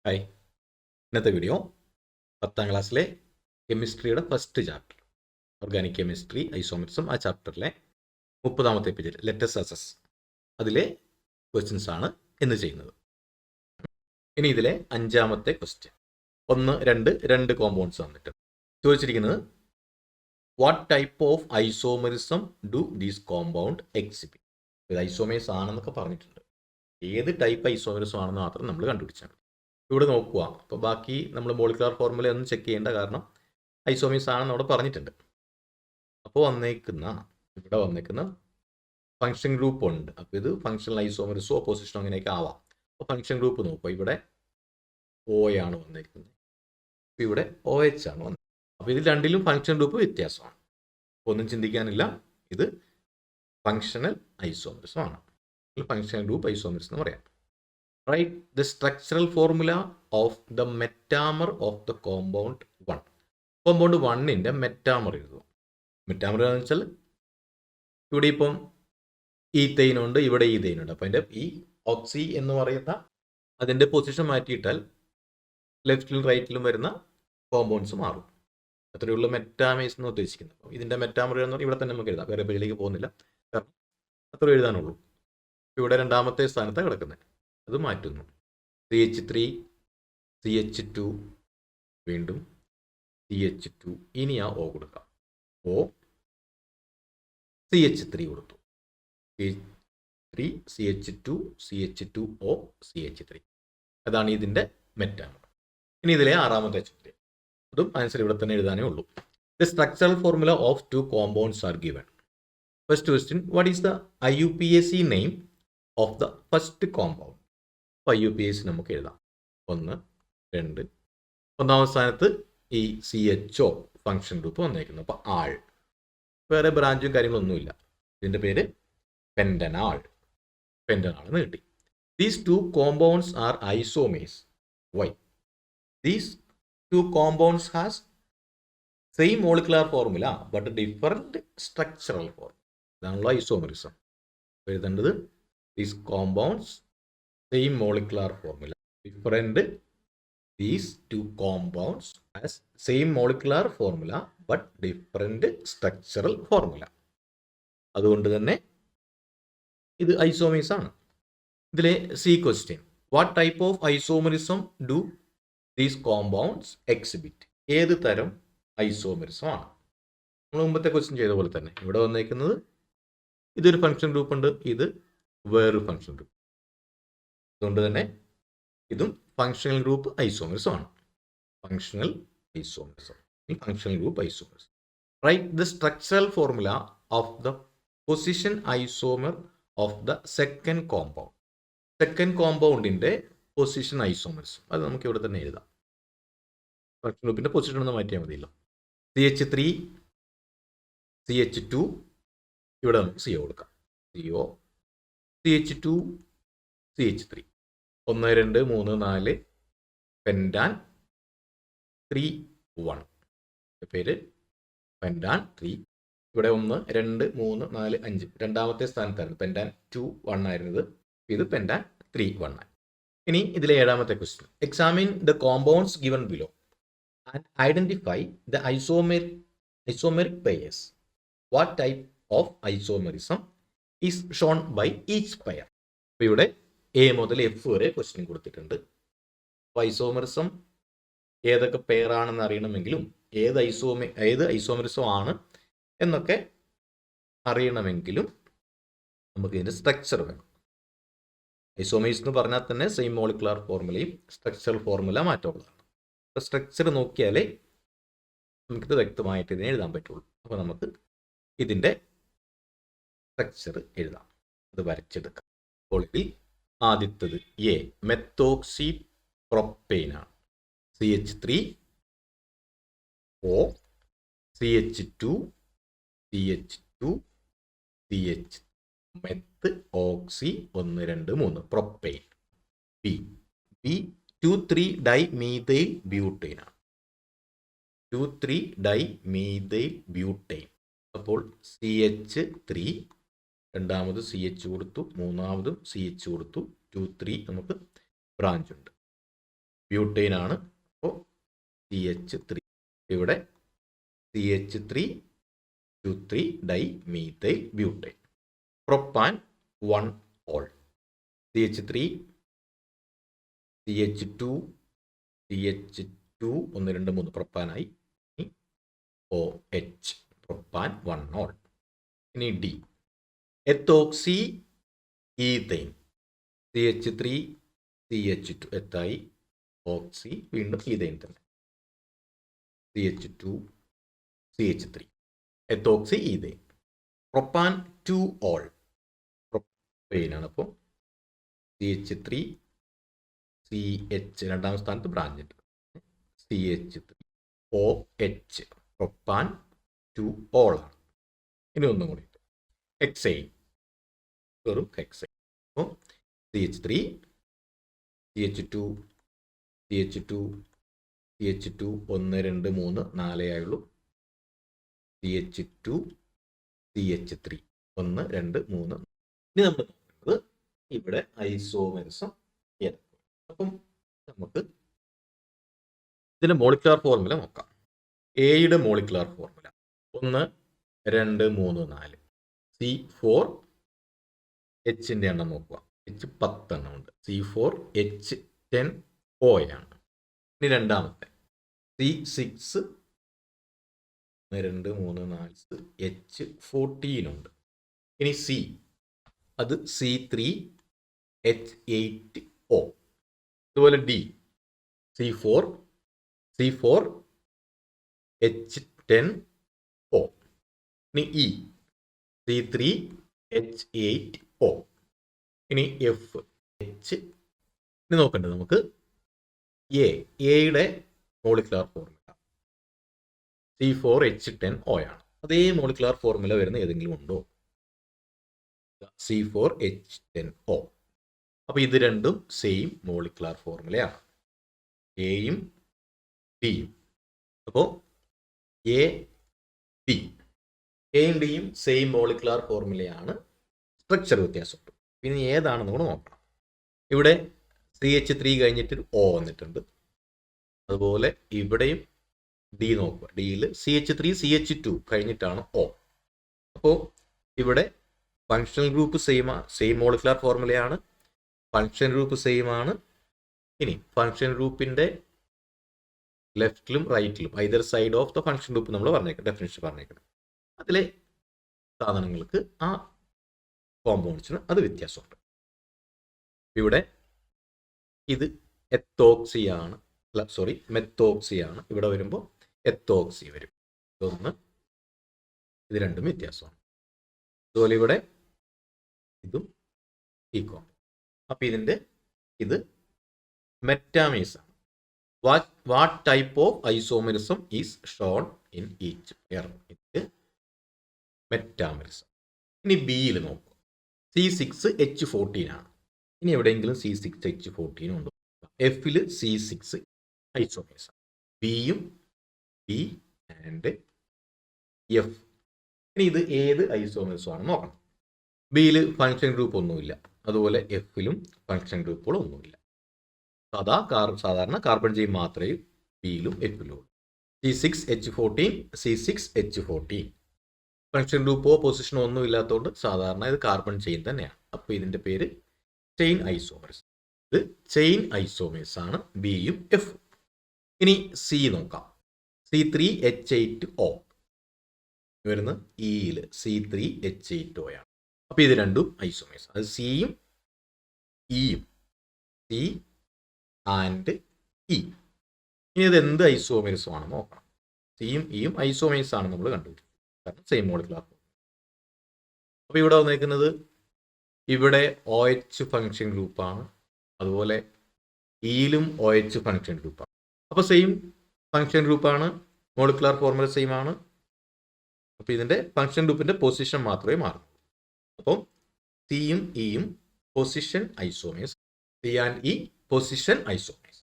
Hi, ഇന്നത്തെ video 10ാം ക്ലാസ്സിലെ കെമിസ്ട്രിയുടെ first chapter organic chemistry isomerism ആ ചാപ്റ്ററിലെ 30ാമത്തെ പേജിൽ ലെറ്റസ് അസസ് അതിലെ ക്വസ്റ്റ്യൻസ് ആണ് എന്ന് ചെയ്യുന്നത്. ഇനി ഇതിലെ 5ാമത്തെ ക്വസ്റ്റ്യൻ 1, 2 കോമ്പൗണ്ട്സ് വന്നിട്ട് ചോദിച്ചിരിക്കുന്നത് what type of isomerism do these compound exhibit. ഇത് ഐസോമേഴ്സ് ആണെന്നൊക്കെ പറഞ്ഞിട്ടുണ്ട്, ഏത് ടൈപ്പ് ഐസോമെറിസം ആണെന്ന് മാത്രം നമ്മൾ കണ്ടുപിടിച്ചാൽ ഇവിടെ നോക്കുക. അപ്പോൾ ബാക്കി നമ്മൾ മോളിക്കുലർ ഫോർമുല ഒന്നും ചെക്ക് ചെയ്യേണ്ട, കാരണം ഐസോമീസ് ആണെന്ന് അവിടെ പറഞ്ഞിട്ടുണ്ട്. അപ്പോൾ ഇവിടെ വന്നേക്കുന്ന ഫംഗ്ഷൻ ഗ്രൂപ്പ് ഉണ്ട്. അപ്പോൾ ഇത് ഫംഗ്ഷണൽ ഐസോമറിസോ ഓപ്പോസിഷനോ അങ്ങനെയൊക്കെ ആവാം. അപ്പോൾ ഫംഗ്ഷൻ ഗ്രൂപ്പ് നോക്കുക, ഇവിടെ ഒ ആണ് വന്നേക്കുന്നത്, അപ്പോൾ ഇവിടെ OH ആണ് വന്നത്. അപ്പോൾ ഇതിൽ രണ്ടിലും ഫംഗ്ഷൻ ഗ്രൂപ്പ് വ്യത്യാസമാണ്, ഒന്നും ചിന്തിക്കാനില്ല. ഇത് ഫംഗ്ഷണൽ ഐസോമറിസം ആണ്, ഫംഗ്ഷണൽ ഗ്രൂപ്പ് ഐസോമറിസം എന്ന് പറയാം. Write the structural formula of the metamer of the compound 1. Compound 1ൻ്റെ metamer എഴുതുക. മെറ്റാമർ എന്ന് വെച്ചാൽ ഇവിടെ ഇപ്പം ഈത്തൈനുണ്ട്, ഇവിടെ ഈതൈനുണ്ട്. അപ്പോൾ അതിൻ്റെ ഈ ഓക്സി എന്ന് പറയുന്ന അതിൻ്റെ പൊസിഷൻ മാറ്റിയിട്ടാൽ ലെഫ്റ്റിലും റൈറ്റിലും വരുന്ന കോമ്പൗണ്ട്സ് മാറും. അത്രയുള്ള മെറ്റാമേഴ്സ് എന്ന് ഉദ്ദേശിക്കുന്നത്. അപ്പോൾ ഇതിൻ്റെ മെറ്റാമർ എന്ന് പറഞ്ഞാൽ ഇവിടെ തന്നെ നമുക്ക് എഴുതാം, വേറെ പേജിലേക്ക് പോകുന്നില്ല, കാരണം അത്ര എഴുതാനുള്ളൂ. ഇവിടെ 2ാമത്തെ സ്ഥാനത്താണ് കിടക്കുന്നത്, അത് മാറ്റുന്നു. CH3 CH2 വീണ്ടും CH2, ഇനി ആ O കൊടുക്കാം, O CH3 കൊടുത്തു, CH3 CH2 CH2O CH3. അതാണ് ഇതിൻ്റെ മെറ്റാമർ. ഇനി ഇതിലെ 6ാമത്തെ ചോദ്യം, അതും ആൻസർ ഇവിടെ തന്നെ എഴുതാനേ ഉള്ളൂ. The structural formula of 2 compounds are given. First question, what is the IUPAC name of the first compound. അപ്പോൾ IUPAC നമുക്ക് എഴുതാം. 1, 2. 1ാമത്തെ സ്ഥാനത്ത് ഈ CHO ഫംഗ്ഷൻ ഗ്രൂപ്പ് വന്നേക്കുന്നു. അപ്പോൾ ആൾ, വേറെ ബ്രാഞ്ചും കാര്യങ്ങളൊന്നുമില്ല. ഇതിൻ്റെ പേര് പെൻറ്റനാൾ എന്ന് കിട്ടി. These 2 compounds are isomers. Why? These 2 compounds has same molecular formula but different structural formula. ഇതാണല്ലോ ഐസോമറിസം. എഴുതേണ്ടത് these compounds same molecular formula, different. These 2 compounds has same molecular formula but different structural formula. അതുകൊണ്ട് തന്നെ ഇത് isomers ആണ്. ഇതിലെ C question, what type of isomerism do these compounds exhibit. ഏത് തരം isomerism ആണ്? നമ്മൾ മുമ്പത്തെ ക്വസ്റ്റ്യൻ ചെയ്ത പോലെ തന്നെ ഇവിടെ വന്നേക്കുന്നത് ഇതൊരു ഫംഗ്ഷൻ ഗ്രൂപ്പ് ഉണ്ട്, ഇത് വേറൊരു ഫംഗ്ഷൻ ഗ്രൂപ്പ്. അതുകൊണ്ട് തന്നെ ഇതും ഫംഗ്ഷണൽ ഗ്രൂപ്പ് ഐസോമറിസം ആണ്. Functional group isomerism. Write the structural formula of the position isomer of the second compound. Second കോമ്പൗണ്ടിൻ്റെ പൊസിഷൻ ഐസോമറിസം അത് നമുക്ക് ഇവിടെ തന്നെ എഴുതാം. ഫംഗ്ഷൻ ഗ്രൂപ്പിൻ്റെ പൊസിഷൻ ഒന്ന് മാറ്റിയാൽ മതിയല്ലോ. CH3 CH2, ഇവിടെ നമുക്ക് CO കൊടുക്കാം, CO CH2 CH3. 1, 2, 3, 4 പെൻറ്റാൻ 3, 1. പേര് പെൻറ്റാൻ 3. ഇവിടെ 1, 2, 3, 4, 5 2ാമത്തെ സ്ഥാനത്തായിരുന്നു. പെൻറ്റാൻ 2, 1 ആയിരുന്നത്, ഇത് പെൻറ്റാൻ 3, 1 ആയി. ഇനി ഇതിലെ 7ാമത്തെ question, examine the compounds given below and identify the isomeric pairs. What type of isomerism is shown by each pair. അപ്പോൾ ഇവിടെ A മുതൽ F വരെ ക്വസ്റ്റ്യൻ കൊടുത്തിട്ടുണ്ട്. അപ്പോൾ ഐസോമറിസം ഏതൊക്കെ പെയറാണെന്ന് അറിയണമെങ്കിലും ഏത് ഐസോമറിസം ആണ് എന്നൊക്കെ അറിയണമെങ്കിലും നമുക്ക് ഇതിൻ്റെ സ്ട്രക്ചർ വേണം. ഐസോമേഴ്സ് എന്ന് പറഞ്ഞാൽ തന്നെ സെയിം മോളിക്കുലർ ഫോർമുലയും സ്ട്രക്ചറൽ ഫോർമുല മാറ്റമുള്ളതാണ്. അപ്പോൾ സ്ട്രക്ചർ നോക്കിയാലേ നമുക്കിത് വ്യക്തമായിട്ട് ഇതിനെ എഴുതാൻ പറ്റുള്ളൂ. അപ്പോൾ നമുക്ക് ഇതിൻ്റെ സ്ട്രക്ചർ എഴുതാം, അത് വരച്ചെടുക്കാം. അപ്പോൾ ഇതിൽ ആദ്യത്തത് A, മെത്തോക്സി പ്രൊപ്പൈനാണ്. CH3 O CH2 CH methoxy 1, 2, 3 propane. B 2,3 dimethyl ബ്യൂട്ടൈനാണ്. 2,3 ഡൈമീഥൈൽ ബ്യൂട്ടൈൻ. അപ്പോൾ CH3, 2ാമത് CH കൊടുത്തു, 3ാമതും CH കൊടുത്തു, 2, 3 നമുക്ക് ബ്രാഞ്ച് ഉണ്ട്. ബ്യൂട്ടൈൻ ആണ്. അപ്പോൾ CH3 ഇവിടെ CH3 dimethyl butane. Propan 1 ol CH3 CH2 1 2 3 പ്രൊപ്പാനായി. OH propan 1 ol. ഇനി D ethoxy ethane CH3 CH2 എത്തായി ഓക്സി വീണ്ടും ഈഥൈൻ തന്നെ CH2 CH3 ethoxy ethane. Propan 2 ol propane ആണ്. അപ്പോൾ CH3 CH രണ്ടാം സ്ഥാനത്ത് branch CH3 OH propane 2 all ആണ്. ഇനി ഒന്നും കൂടി ഹെക്സൈൻ വെറും ഹെക്സൈൻ. അപ്പോൾ CH3 CH2 CH2 CH2 1 2 3 4 ആയുള്ളൂ. CH2 CH3 1 2 3. ഇനി നമ്മൾ നോക്കുന്നത് ഇവിടെ ഐസോമെറിസം ഏതൊക്കെ. അപ്പം നമുക്ക് ഇതിന്റെ മോളിക്കുലാർ ഫോർമുല നോക്കാം. എയുടെ മോളിക്കുലാർ ഫോർമുല 1 2 3 4. C4 Hന്റെ എണ്ണം നോക്കുക. H 10 എണ്ണം ഉണ്ട്. C4H10O ആണ്. ഇനി രണ്ടാമത്തെ C6 1 2 3 4 H14 ഉണ്ട്. ഇനി C അത് C3H8O. ഇതുപോലെ D C4 H10O. ഇനി E C3H8O. ഇനി F H. ഇനി നോക്കണ്ടത് നമുക്ക് എയുടെ മോളിക്കുലാർ ഫോർമുല C4H10O ആണ്. അതേ മോളിക്കുലാർ ഫോർമുല വരുന്ന ഏതെങ്കിലും ഉണ്ടോ? C4H10O. അപ്പോൾ ഇത് രണ്ടും സെയിം മോളിക്കുലാർ ഫോർമുലയാണ്, എയും ഡിയും. അപ്പോൾ എയും ഡിയും സെയിം മോളിക്കുലാർ ഫോർമുലയാണ്, സ്ട്രക്ചർ വ്യത്യാസമുണ്ട്. പിന്നെ ഏതാണെന്ന് കൂടെ നോക്കണം. ഇവിടെ CH3 കഴിഞ്ഞിട്ട് O വന്നിട്ടുണ്ട്. അതുപോലെ ഇവിടെയും ഡി നോക്കുക. ഡിയിൽ CH3 CH2 കഴിഞ്ഞിട്ടാണ് O. അപ്പോൾ ഇവിടെ ഫങ്ഷണൽ ഗ്രൂപ്പ് സെയിം മോളിക്കുലാർ ഫോർമുലയാണ്, ഫങ്ഷൻ ഗ്രൂപ്പ് സെയിം ആണ്. ഇനി ഫങ്ഷൻ ഗ്രൂപ്പിന്റെ ലെഫ്റ്റിലും റൈറ്റിലും either side of the function group നമ്മൾ പറഞ്ഞേക്കണം, ഡെഫിനിഷൻ പറഞ്ഞേക്കണം. അതിലെ സാധനങ്ങൾക്ക് ആ കോമ്പൗണ്ട്സിന് അത് വ്യത്യാസമുണ്ട്. ഇവിടെ ഇത് എത്തോക്സിയാണ്, മെത്തോക്സിയാണ്. ഇവിടെ വരുമ്പോൾ എത്തോക്സി വരും. ഇതൊന്ന്, ഇത് രണ്ടും വ്യത്യാസമാണ്. അതുപോലെ ഇവിടെ ഇതും ഈ കോമ്പൗണ്ട്. അപ്പം ഇത് മെറ്റാമേഴ്സ് ആണ്. What type of isomerism is shown in each pair? ഇത് മെറ്റാമേഴ്സ്. ഇനി ബിയിൽ നോക്കുക. C6H14 ആണ്. ഇനി എവിടെയെങ്കിലും C6H14 ഉണ്ടോ? എഫിൽ C6 ഐസോമേഴ്സ്. ബിയും B ആൻഡ് എഫ്. ഇനി ഇത് ഏത് ഐസോമേഴ്സും ആണ് നോക്കണം. ബിയിൽ ഫങ്ഷൻ ഗ്രൂപ്പ് ഒന്നുമില്ല, അതുപോലെ എഫിലും ഫങ്ഷൻ ഗ്രൂപ്പുകൾ ഒന്നുമില്ല. സാധാരണ കാർബൺ ചെയിൻ മാത്രമേ ബിയിലും എഫിലും ഉള്ളൂ. C6H14 ഫങ്ഷൻ ഗ്രൂപ്പോ പൊസിഷനോ ഒന്നും ഇല്ലാത്തതുകൊണ്ട് സാധാരണ ഇത് കാർബൺ ചെയിൻ തന്നെയാണ്. അപ്പോൾ ഇതിൻ്റെ പേര് ചെയിൻ ഐസോമേഴ്സ്. ഇത് ചെയിൻ ഐസോമേഴ്സ് ആണ് ബിയും എഫും. ഇനി സി നോക്കാം. C3H8O വരുന്ന ഇയിൽ C3H8O ആണ്. അപ്പോൾ ഇത് രണ്ടും ഐസോമേഴ്സ്. അത് സിയും ഇയും, സി ആൻഡ് ഇ. ഇനി ഇത് എന്ത് ഐസോമേഴ്സും ആണ് നോക്കണം. സിയും ഇയും ഐസോമേഴ്സ് ആണ് നമ്മൾ കണ്ടുപിടിക്കുന്നത്, കാരണം സെയിം മോളിക്കുലാർ. അപ്പോൾ ഇവിടെ വന്നേക്കുന്നത് ഇവിടെ OH ഫങ്ഷൻ ഗ്രൂപ്പാണ്, അതുപോലെ ഇയിലും OH ഫങ്ഷൻ ഗ്രൂപ്പാണ്. അപ്പോൾ സെയിം ഫങ്ഷൻ ഗ്രൂപ്പാണ്, മോളിക്കുലാർ ഫോർമുല സെയിം ആണ്. അപ്പോൾ ഇതിൻ്റെ ഫങ്ഷൻ ഗ്രൂപ്പിൻ്റെ പൊസിഷൻ മാത്രമേ മാറും. അപ്പം സിയും ഇയും position isomers, C and E position isomers.